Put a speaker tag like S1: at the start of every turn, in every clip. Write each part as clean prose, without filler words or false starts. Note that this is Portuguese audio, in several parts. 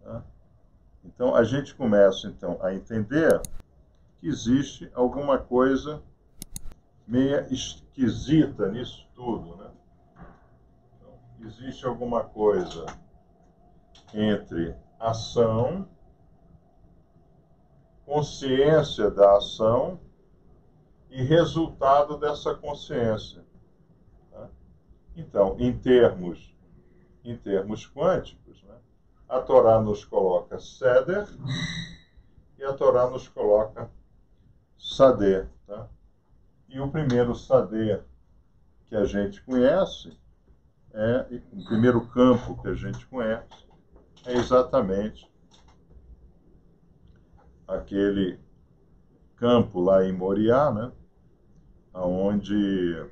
S1: Tá? Então, a gente começa, então, a entender que existe alguma coisa meia esquisita nisso tudo, né? Então, existe alguma coisa entre ação, consciência da ação e resultado dessa consciência. Tá? Então, em termos quânticos, né, a Torá nos coloca Seder e a Torá nos coloca Sader. Tá? E o primeiro Sader que a gente conhece, o primeiro campo que a gente conhece, é exatamente aquele campo lá em Moriá, né, onde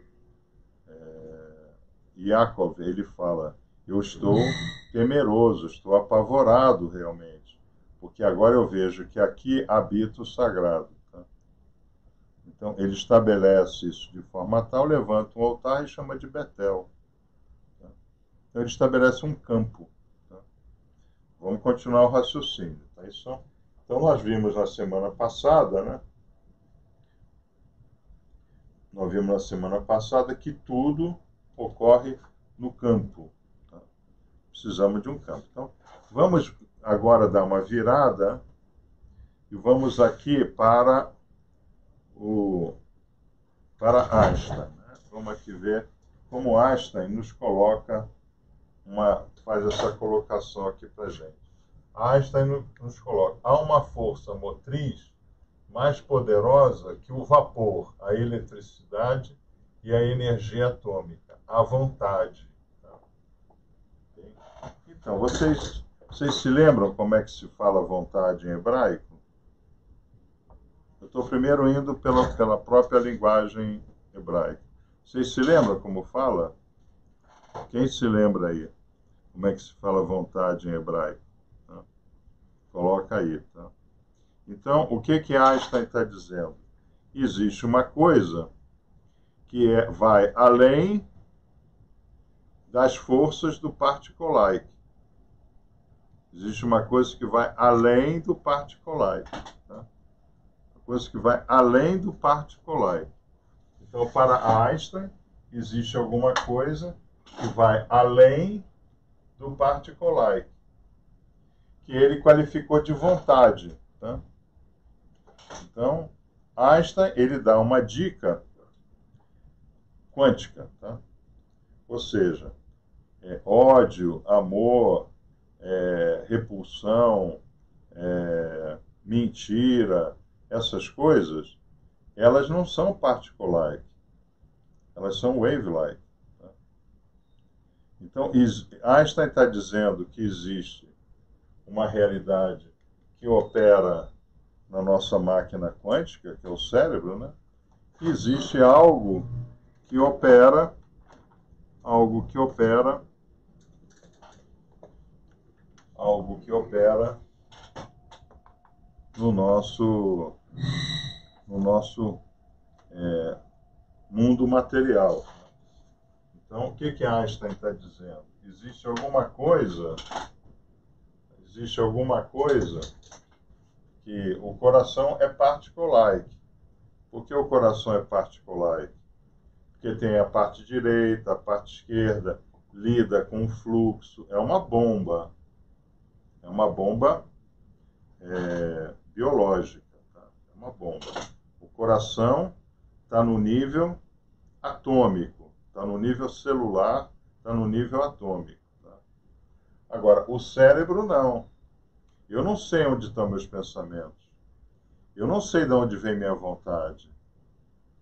S1: Yaakov, ele fala, eu estou temeroso, estou apavorado realmente, porque agora eu vejo que aqui habita o sagrado. Tá? Então, ele estabelece isso de forma tal, levanta um altar e chama de Betel. Tá? Então, ele estabelece um campo. Tá? Vamos continuar o raciocínio. Tá? Então, nós vimos na semana passada, né? Nós vimos na semana passada que tudo ocorre no campo. Tá? Precisamos de um campo. Então, vamos agora dar uma virada e vamos aqui para Einstein. Né? Vamos aqui ver como Einstein nos coloca faz essa colocação aqui para a gente. Einstein nos coloca, há uma força motriz mais poderosa que o vapor, a eletricidade e a energia atômica, a vontade. Tá? Então, vocês se lembram como é que se fala vontade em hebraico? Eu estou primeiro indo pela própria linguagem hebraica. Vocês se lembram como fala? Quem se lembra aí? Como é que se fala vontade em hebraico? Tá? Coloca aí. Tá? Então, o que Einstein está dizendo? Existe uma coisa que vai além das forças do particular. Existe uma coisa que vai além do particular. Tá? Uma coisa que vai além do particular. Então, para Einstein, existe alguma coisa que vai além do particular, que ele qualificou de vontade. Tá? Então, Einstein, ele dá uma dica quântica, tá? Ou seja, ódio, amor, repulsão, mentira, essas coisas, elas não são particulares, elas são wave-like. Tá? Então, Einstein está dizendo que existe uma realidade que opera na nossa máquina quântica, que é o cérebro, né? E existe algo que opera no nosso mundo material. Então, o que Einstein está dizendo? Existe alguma coisa que o coração é particular. Por que o coração é particular? Porque tem a parte direita, a parte esquerda, lida com o fluxo. É uma bomba biológica. Tá? É uma bomba. O coração está no nível atômico, está no nível celular, está no nível atômico. Tá? Agora, o cérebro não. Eu não sei onde estão meus pensamentos. Eu não sei de onde vem minha vontade.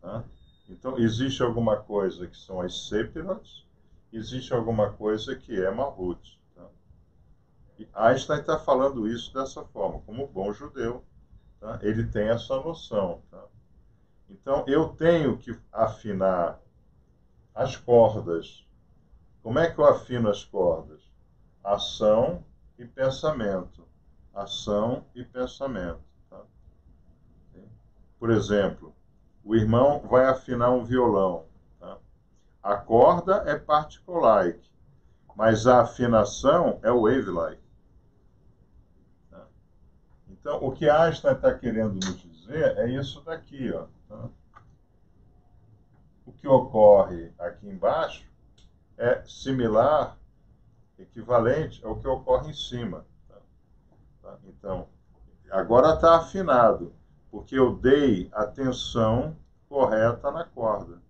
S1: Tá? Então, existe alguma coisa que são as séphirots, existe alguma coisa que é Malhut. Tá? E Einstein está falando isso dessa forma, como bom judeu. Tá? Ele tem essa noção. Tá? Então, eu tenho que afinar as cordas. Como é que eu afino as cordas? Ação e pensamento. Ação e pensamento. Tá? Por exemplo, o irmão vai afinar um violão. Tá? A corda é particular, mas a afinação é wave-like. Então, o que Einstein está querendo nos dizer é isso daqui, ó, tá? O que ocorre aqui embaixo é similar, equivalente ao que ocorre em cima. Tá? Então, agora está afinado, porque eu dei a tensão correta na corda.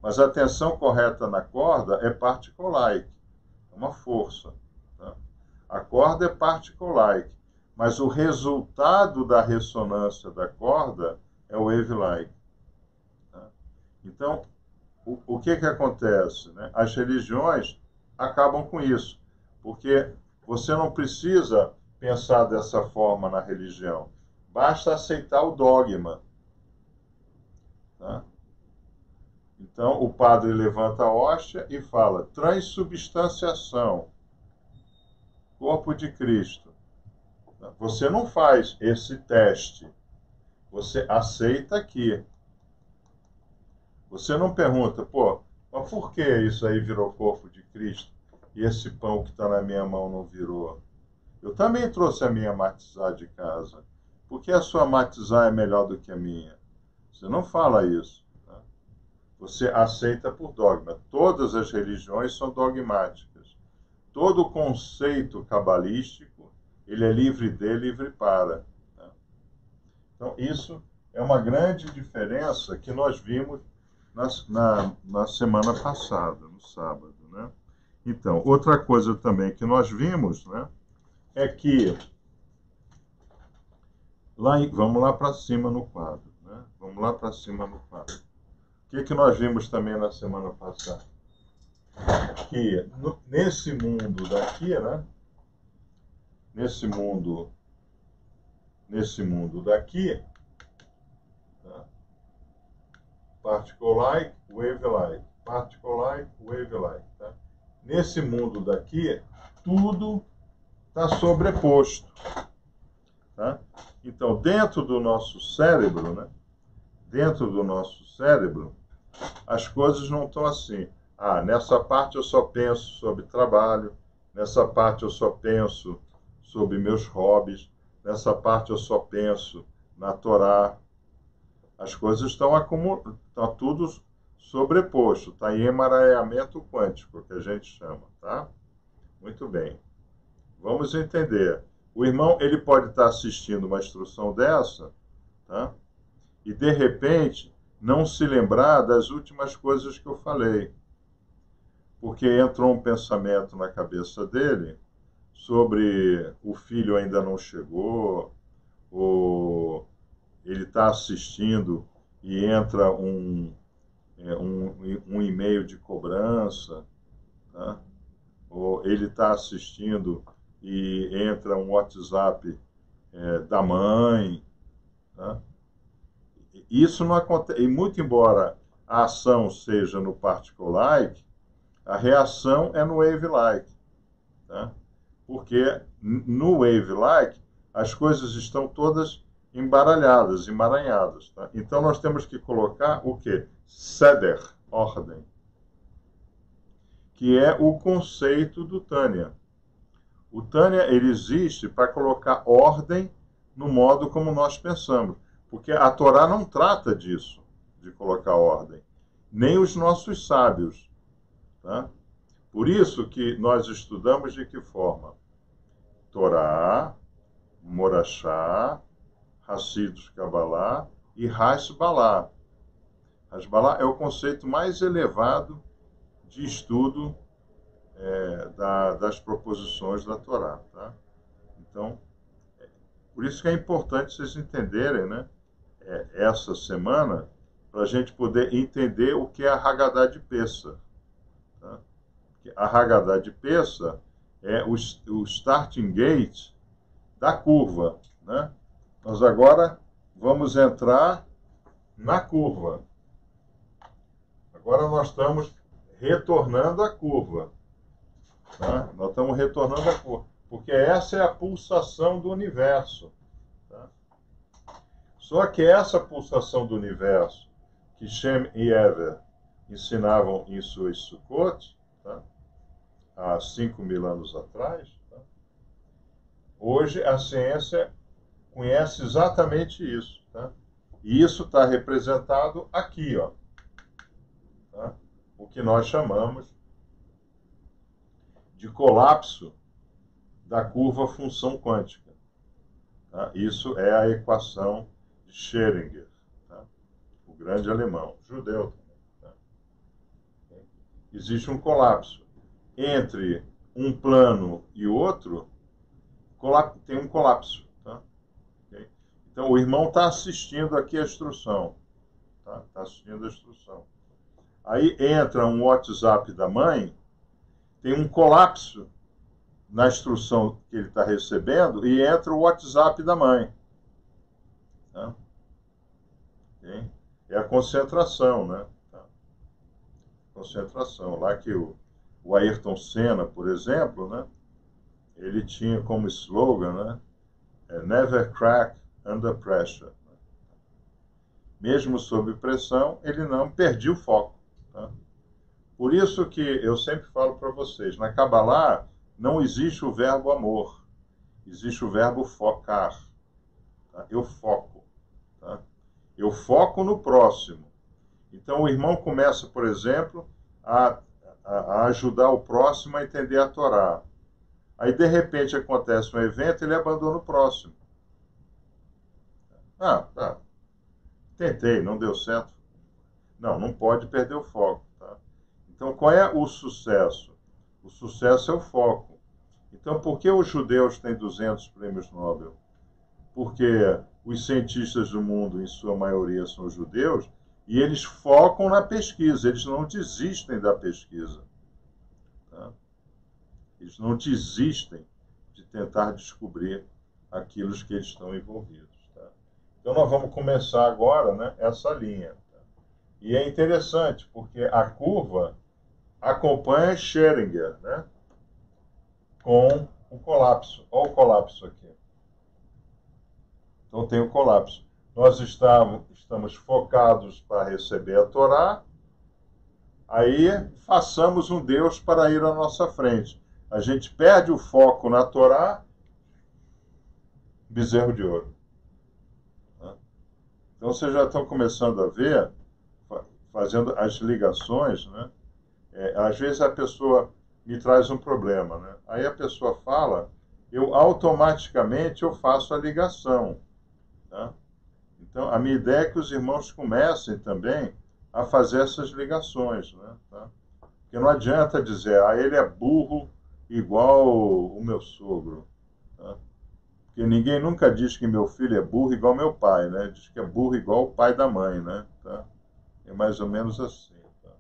S1: Mas a tensão correta na corda é particle-like, é uma força. Tá? A corda é particle-like, mas o resultado da ressonância da corda é wave-like. Tá? Então, o que acontece? Né? As religiões acabam com isso, porque você não precisa pensar dessa forma na religião, basta aceitar o dogma. Tá? Então, o padre levanta a hóstia e fala: transubstanciação, corpo de Cristo. Você não faz esse teste, você aceita aqui. Você não pergunta, pô, mas por que isso aí virou corpo de Cristo e esse pão que está na minha mão não virou? Eu também trouxe a minha matizá de casa. Por que a sua matizá é melhor do que a minha? Você não fala isso. Tá? Você aceita por dogma. Todas as religiões são dogmáticas. Todo conceito cabalístico, ele é livre de, livre para. Tá? Então, isso é uma grande diferença que nós vimos na semana passada, no sábado. Né? Então, outra coisa também que nós vimos, né, é que, vamos lá para cima no quadro. Né? Vamos lá para cima no quadro. O que nós vimos também na semana passada? Que nesse mundo daqui, né? Nesse mundo daqui, tá? Particle-like, wave-like. Particle-like, wave-like. Tá? Nesse mundo daqui, tudo está sobreposto. Tá? Então, dentro do nosso cérebro, né? Dentro do nosso cérebro, as coisas não estão assim. Ah, nessa parte eu só penso sobre trabalho, nessa parte eu só penso sobre meus hobbies, nessa parte eu só penso na Torá. As coisas estão tudo sobreposto, está em emaranhamento quântico, que a gente chama, tá? Muito bem. Vamos entender. O irmão, ele pode estar assistindo uma instrução dessa, tá? E de repente não se lembrar das últimas coisas que eu falei, porque entrou um pensamento na cabeça dele sobre o filho ainda não chegou, ou ele está assistindo e entra um e-mail de cobrança, tá? Ou ele está assistindo e entra um WhatsApp da mãe, tá? Isso não acontece, e muito embora a ação seja no particle-like, a reação é no wave-like. Tá? Porque no wave-like as coisas estão todas embaralhadas, emaranhadas. Tá? Então nós temos que colocar o quê? Seder, ordem, que é o conceito do Tânia. O Tânia, ele existe para colocar ordem no modo como nós pensamos. Porque a Torá não trata disso, de colocar ordem. Nem os nossos sábios. Tá? Por isso que nós estudamos de que forma? Torá, Morachá, Hassidus Kabbalah e Hasbalá. Hasbalá é o conceito mais elevado de estudo das proposições da Torá. Tá? Então, por isso que é importante vocês entenderem, né, essa semana, para a gente poder entender o que é a Haggadah de Pessah. Tá? A Haggadah de Pessah é o starting gate da curva. Né? Nós agora vamos entrar na curva. Agora nós estamos retornando à curva. Tá? Nós estamos retornando à curva. Porque essa é a pulsação do universo. Tá? Só que essa pulsação do universo, que Shem e Ever ensinavam em suas Sukkot, tá? Há 5.000 anos atrás, tá? Hoje a ciência conhece exatamente isso, tá? E isso está representado aqui, ó, tá? O que nós chamamos de colapso da curva função quântica. Tá? Isso é a equação de Schrödinger, tá? O grande alemão, judeu também. Tá? Existe um colapso entre um plano e outro, tem um colapso. Tá? Okay? Então, o irmão está assistindo aqui a instrução. Tá? Tá assistindo a instrução. Aí entra um WhatsApp da mãe, tem um colapso na instrução que ele está recebendo e entra o WhatsApp da mãe. Tá? Okay? É a concentração, né? Tá? Concentração. Lá que o Ayrton Senna, por exemplo, né? Ele tinha como slogan, né? Never crack under pressure. Mesmo sob pressão, ele não perdia o foco. Tá? Por isso que eu sempre falo para vocês, na Kabbalah não existe o verbo amor, existe o verbo focar. Tá? Eu foco. Tá? Eu foco no próximo. Então o irmão começa, por exemplo, a ajudar o próximo a entender a Torá. Aí de repente acontece um evento e ele abandona o próximo. Tá. Tentei, não deu certo. Não pode perder o foco. Tá? Então, qual é o sucesso? O sucesso é o foco. Então, por que os judeus têm 200 prêmios Nobel? Porque os cientistas do mundo, em sua maioria, são judeus, e eles focam na pesquisa, eles não desistem da pesquisa. Tá? Eles não desistem de tentar descobrir aquilo que eles estão envolvidos. Tá? Então, nós vamos começar agora, né, essa linha. E é interessante, porque a curva acompanha Schrödinger, né? Com o colapso. Olha o colapso aqui. Então tem o colapso. Nós estamos focados para receber a Torá, aí façamos um Deus para ir à nossa frente. A gente perde o foco na Torá, bezerro de ouro. Então vocês já estão começando a ver, fazendo as ligações, né? Às vezes a pessoa me traz um problema, né? Aí a pessoa fala, eu automaticamente faço a ligação. Tá? Então, a minha ideia é que os irmãos comecem também a fazer essas ligações. Né? Tá? Porque não adianta dizer, ele é burro igual o meu sogro. Tá? Porque ninguém nunca diz que meu filho é burro igual meu pai, né? Diz que é burro igual o pai da mãe, né? Tá? É mais ou menos assim. Tá?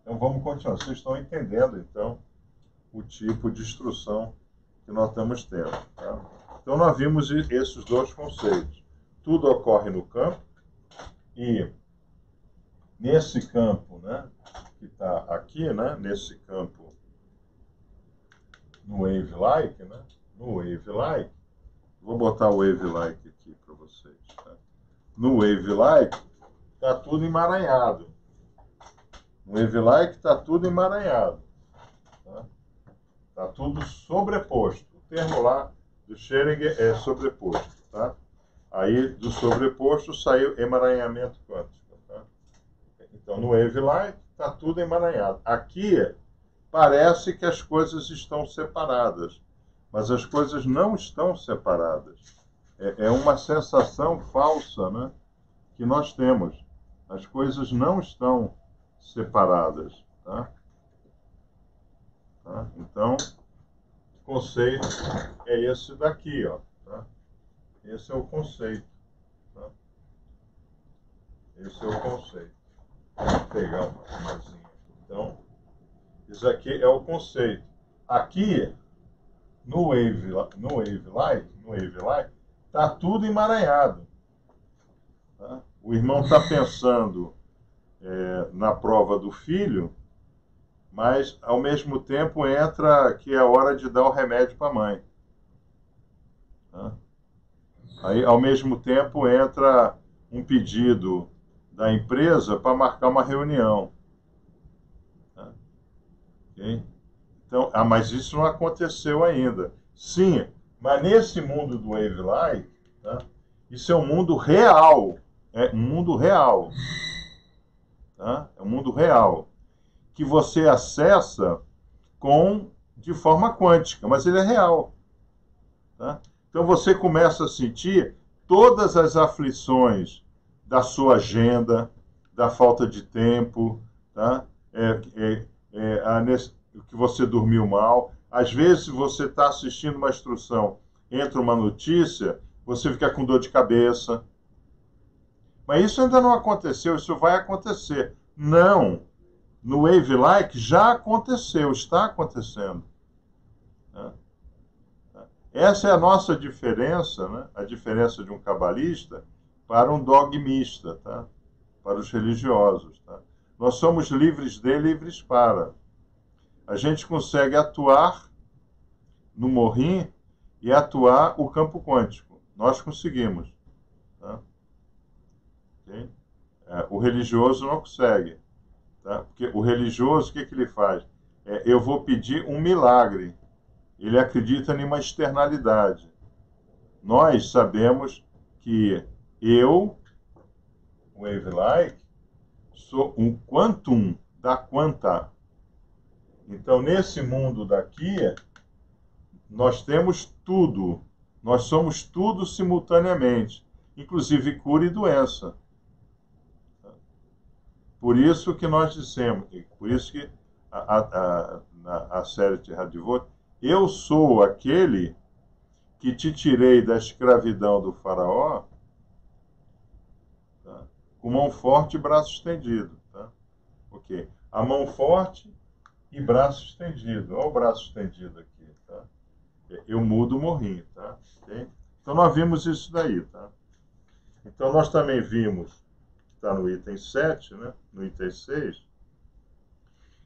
S1: Então, vamos continuar. Vocês estão entendendo, então, o tipo de instrução que nós estamos tendo. Tá? Então, nós vimos esses dois conceitos. Tudo ocorre no campo, e nesse campo, né, que está aqui, né, nesse campo, no wave-like, né, no wave-like, vou botar o wave-like aqui para vocês. Tá? No wave-like, está tudo emaranhado. No wave-like está tudo emaranhado. Está tudo sobreposto. O termo lá do Schrödinger é sobreposto. Tá? Aí, do sobreposto, saiu emaranhamento quântico. Tá? Então, no wave-like, está tudo emaranhado. Aqui, parece que as coisas estão separadas, mas as coisas não estão separadas. É uma sensação falsa, né, que nós temos. As coisas não estão separadas. Tá? Tá? Então, o conceito é esse daqui, ó. Tá? Esse é o conceito. Tá? Esse é o conceito. Vou pegar uma marzinha. Então, isso aqui é o conceito. Aqui, no wave-like, está tudo emaranhado. Tá? O irmão está pensando na prova do filho, mas, ao mesmo tempo, entra que é a hora de dar o remédio para a mãe. Tá? Aí, ao mesmo tempo, entra um pedido da empresa para marcar uma reunião. Tá? Okay? Então, mas isso não aconteceu ainda. Sim, Mas nesse mundo do wave-like, tá? Isso é um mundo real. É um mundo real. Tá? É um mundo real. Que você acessa de forma quântica, mas ele é real. Tá? Então você começa a sentir todas as aflições da sua agenda, da falta de tempo, tá? Que você dormiu mal. Às vezes você está assistindo uma instrução, entra uma notícia, você fica com dor de cabeça. Mas isso ainda não aconteceu, isso vai acontecer. Não. No Wave-like já aconteceu, está acontecendo. Tá? Essa é a nossa diferença, né? A diferença de um cabalista para um dogmista, tá? Para os religiosos. Tá? Nós somos livres de, livres para. A gente consegue atuar no morrim e atuar o campo quântico. Nós conseguimos. Tá? Okay? O religioso não consegue. Tá? Porque o religioso, o que ele faz? Eu vou pedir um milagre. Ele acredita em uma externalidade. Nós sabemos que eu, wave-like, sou um quantum da quanta. Então, nesse mundo daqui, nós temos tudo. Nós somos tudo simultaneamente, inclusive cura e doença. Por isso que nós dissemos, por isso que a série de Radivot, eu sou aquele que te tirei da escravidão do faraó, tá? Com mão forte e braço estendido. Tá? Ok. A mão forte e braço estendido. Olha o braço estendido aqui. Tá? Eu mudo o morrinho. Tá? Okay? Então nós vimos isso daí. Tá? Então nós também vimos, que está no item 7, né? No item 6,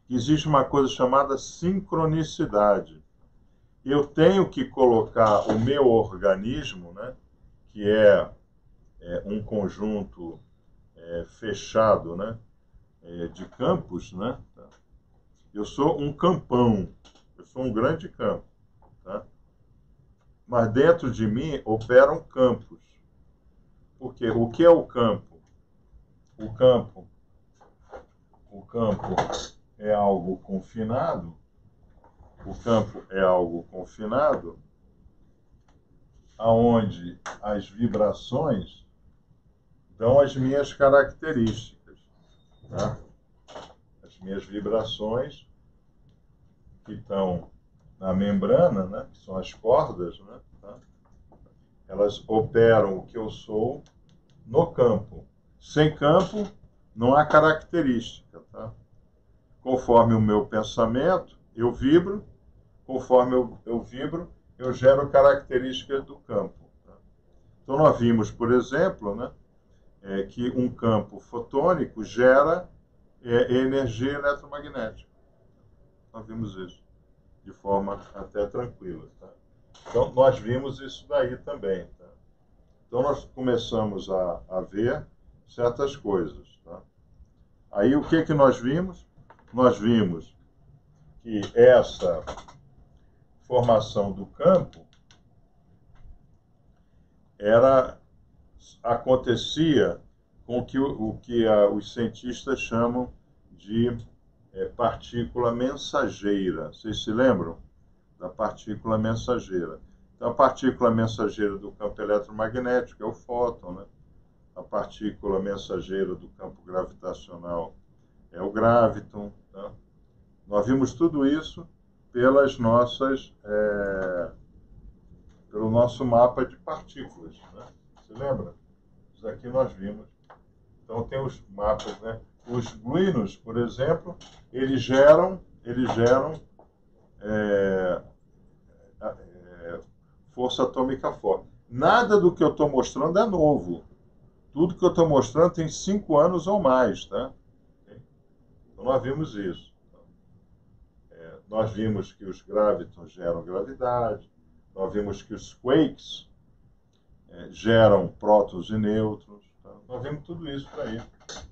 S1: que existe uma coisa chamada sincronicidade. Eu tenho que colocar o meu organismo, né? Que é um conjunto fechado, né? De campos, né? Eu sou um campão, eu sou um grande campo, tá? Mas dentro de mim operam campos. Porque o que é o campo? O campo é algo confinado. O campo é algo confinado, aonde as vibrações dão as minhas características, tá? As minhas vibrações que estão na membrana, né? Que são as cordas, né? Tá? Elas operam o que eu sou no campo. Sem campo, não há característica. Tá? Conforme o meu pensamento, eu vibro. Conforme eu vibro, eu gero características do campo. Tá? Então, nós vimos, por exemplo, né, que um campo fotônico gera energia eletromagnética. Nós vimos isso de forma até tranquila. Tá? Então, nós vimos isso daí também. Tá? Então, nós começamos a ver certas coisas. Tá? Aí, o que nós vimos? Nós vimos que essa formação do campo acontecia com o que os cientistas chamam de partícula mensageira. Vocês se lembram da partícula mensageira? Então, a partícula mensageira do campo eletromagnético é o fóton, né? A partícula mensageira do campo gravitacional é o graviton. Tá? Nós vimos tudo isso pelo nosso mapa de partículas. Né? Você lembra? Isso aqui nós vimos. Então tem os mapas, né? Os gluínos, por exemplo, eles geram força atômica forte. Nada do que eu estou mostrando é novo. Tudo que eu estou mostrando tem 5 anos ou mais, tá? Então nós vimos isso. Nós vimos que os gravitons geram gravidade. Nós vimos que os quakes geram prótons e nêutrons. Tá? Nós vimos tudo isso aí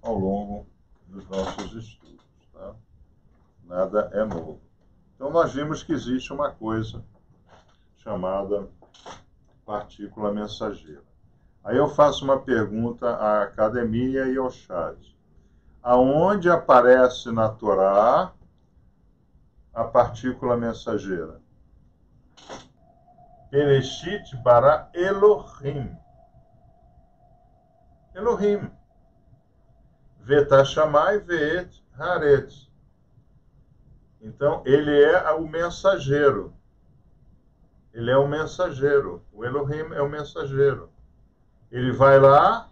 S1: ao longo dos nossos estudos. Tá? Nada é novo. Então, nós vimos que existe uma coisa chamada partícula mensageira. Aí eu faço uma pergunta à academia e ao chat. Aonde aparece na Torá a partícula mensageira? Bereshit bara Elohim. Elohim. Vetashamai veet haaretz. Então, ele é o mensageiro. Ele é o mensageiro. O Elohim é o mensageiro. Ele vai lá,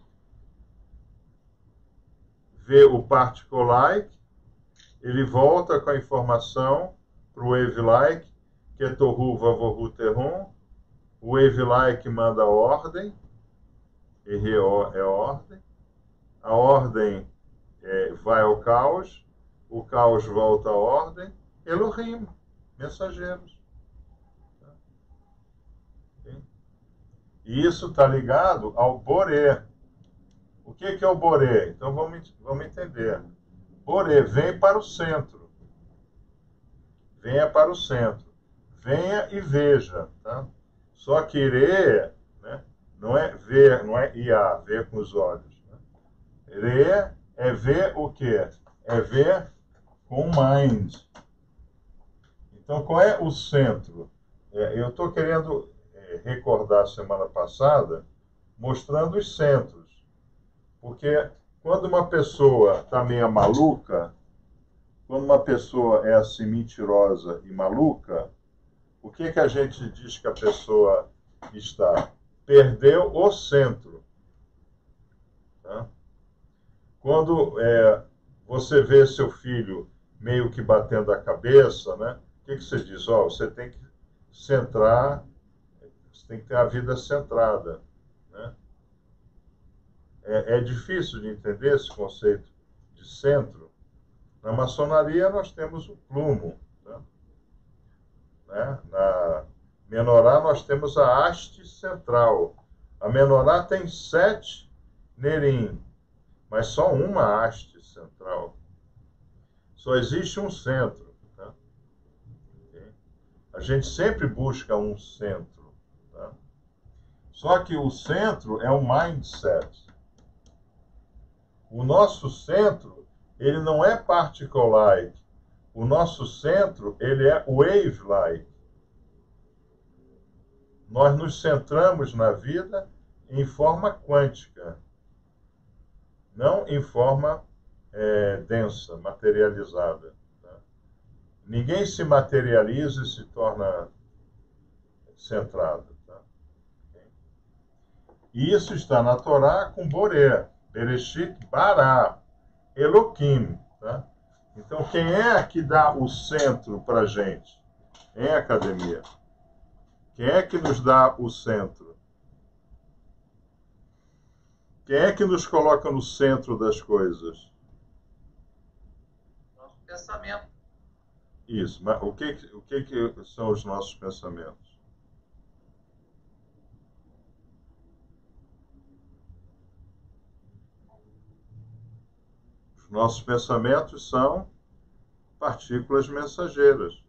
S1: vê o particle-like, ele volta com a informação para o wave-like, que é tohu vavohu terrum. O wave-like manda ordem, RO é ordem. A ordem vai ao caos, o caos volta à ordem. Elohim, mensageiros. E isso está ligado ao Boré. O que é o Boré? Então vamos entender. Boré, vem para o centro. Venha para o centro. Venha e veja. Tá? Só que Irê, né, não é ver, não é Iá, ver com os olhos. Né? Irê é ver o quê? É ver com o mind. Então qual é o centro? Eu estou querendo recordar a semana passada, mostrando os centros. Porque quando uma pessoa está meio maluca, quando uma pessoa é assim mentirosa e maluca, o que a gente diz que a pessoa está? Perdeu o centro. Tá? Quando você vê seu filho meio que batendo a cabeça, né? O que você diz? Você tem que centrar, você tem que ter a vida centrada. Né? É difícil de entender esse conceito de centro. Na maçonaria nós temos o plumo. Tá? Né? Na menorá nós temos a haste central. A menorá tem 7 nerim, mas só uma haste central. Só existe um centro. Tá? Okay? A gente sempre busca um centro. Tá? Só que o centro é um mindset. O nosso centro, ele não é particle-like. O nosso centro, ele é wave-like. Nós nos centramos na vida em forma quântica, não em forma densa, materializada. Tá? Ninguém se materializa e se torna centrado. Tá? E isso está na Torá com Boré. Bereshit bara Elohim. Tá? Então, quem é que dá o centro para a gente? Em academia. Quem é que nos dá o centro? Quem é que nos coloca no centro das coisas?
S2: Nosso pensamento.
S1: Isso, mas o que são os nossos pensamentos? Os nossos pensamentos são partículas mensageiras.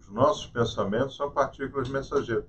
S1: Os nossos pensamentos são partículas mensageiras.